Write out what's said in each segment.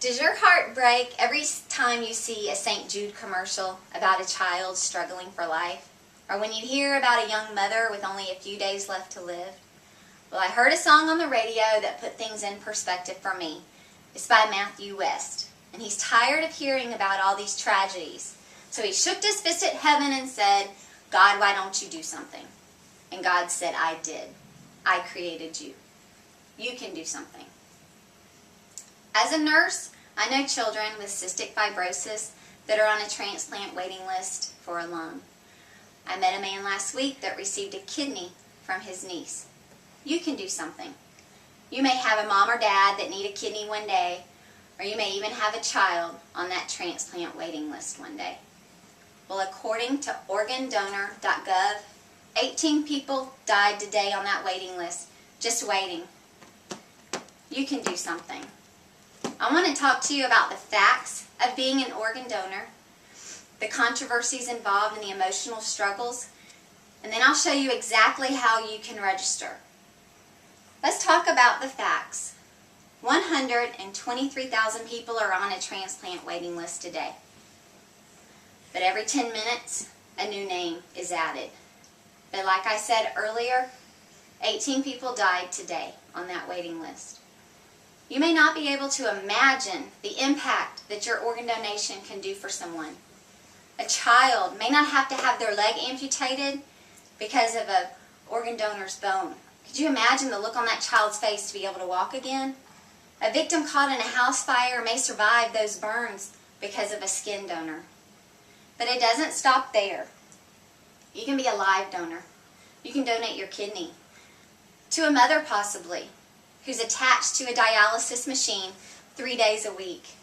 Does your heart break every time you see a St. Jude commercial about a child struggling for life? Or when you hear about a young mother with only a few days left to live? Well, I heard a song on the radio that put things in perspective for me. It's by Matthew West, and he's tired of hearing about all these tragedies. So he shook his fist at heaven and said, "God, why don't you do something?" And God said, "I did. I created you. You can do something." As a nurse, I know children with cystic fibrosis that are on a transplant waiting list for a lung. I met a man last week that received a kidney from his niece. You can do something. You may have a mom or dad that need a kidney one day, or you may even have a child on that transplant waiting list one day. Well, according to organdonor.gov, 18 people died today on that waiting list, just waiting. You can do something. I want to talk to you about the facts of being an organ donor, the controversies involved and the emotional struggles, and then I'll show you exactly how you can register. Let's talk about the facts. 123,000 people are on a transplant waiting list today. But every 10 minutes, a new name is added. But like I said earlier, 18 people died today on that waiting list. You may not be able to imagine the impact that your organ donation can do for someone. A child may not have to have their leg amputated because of an organ donor's bone. Could you imagine the look on that child's face to be able to walk again? A victim caught in a house fire may survive those burns because of a skin donor. But it doesn't stop there. You can be a live donor. You can donate your kidney to a mother possibly who's attached to a dialysis machine 3 days a week.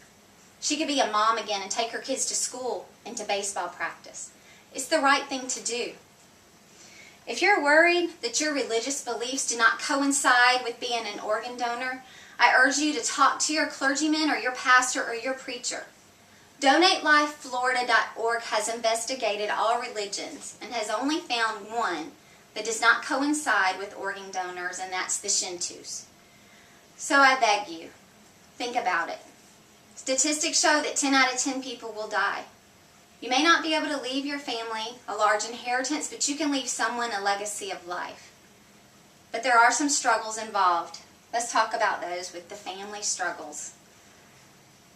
She could be a mom again and take her kids to school and to baseball practice. It's the right thing to do. If you're worried that your religious beliefs do not coincide with being an organ donor, I urge you to talk to your clergyman or your pastor or your preacher. DonateLifeFlorida.org has investigated all religions and has only found one that does not coincide with organ donors, and that's the Shintos. So I beg you, think about it. Statistics show that 10 out of 10 people will die. You may not be able to leave your family a large inheritance, but you can leave someone a legacy of life. But there are some struggles involved. Let's talk about those with the family struggles.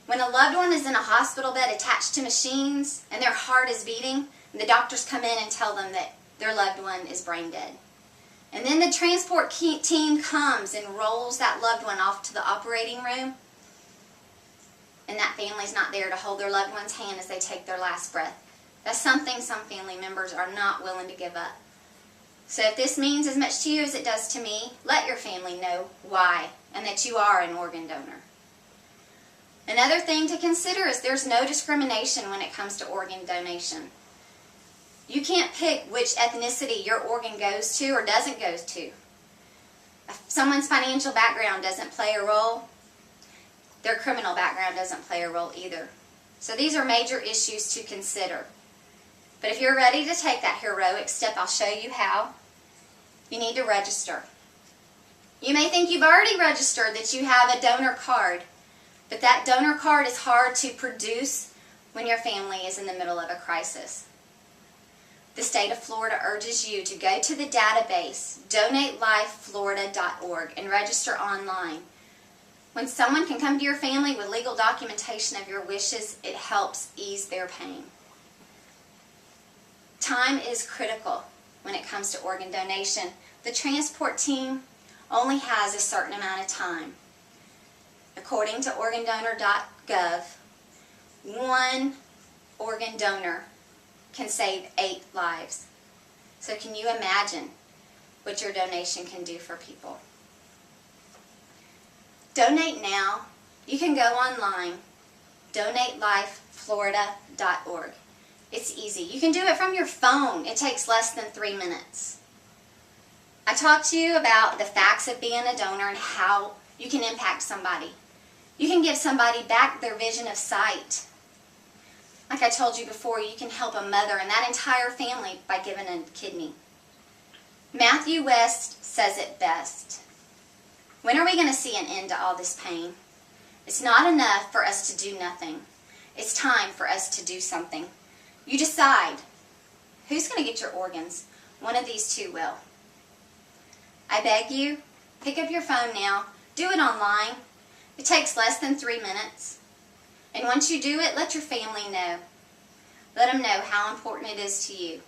When a loved one is in a hospital bed attached to machines and their heart is beating, and the doctors come in and tell them that their loved one is brain dead. And then the transport team comes and rolls that loved one off to the operating room, and that family's not there to hold their loved one's hand as they take their last breath. That's something some family members are not willing to give up. So if this means as much to you as it does to me, let your family know why and that you are an organ donor. Another thing to consider is there's no discrimination when it comes to organ donation. You can't pick which ethnicity your organ goes to or doesn't go to. If someone's financial background doesn't play a role, their criminal background doesn't play a role either. So these are major issues to consider. But if you're ready to take that heroic step, I'll show you how. You need to register. You may think you've already registered, that you have a donor card, but that donor card is hard to produce when your family is in the middle of a crisis. The state of Florida urges you to go to the database, DonateLifeFlorida.org, and register online. When someone can come to your family with legal documentation of your wishes, it helps ease their pain. Time is critical when it comes to organ donation. The transport team only has a certain amount of time. According to organdonor.gov, one organ donor can save 8 lives. So can you imagine what your donation can do for people? Donate now. You can go online, DonateLifeFlorida.org. It's easy. You can do it from your phone. It takes less than 3 minutes. I talked to you about the facts of being a donor and how you can impact somebody. You can give somebody back their vision of sight. Like I told you before, you can help a mother and that entire family by giving a kidney. Matthew West says it best. When are we going to see an end to all this pain? It's not enough for us to do nothing. It's time for us to do something. You decide. Who's going to get your organs? One of these two will. I beg you, pick up your phone now. Do it online. It takes less than 3 minutes. And once you do it, let your family know. Let them know how important it is to you.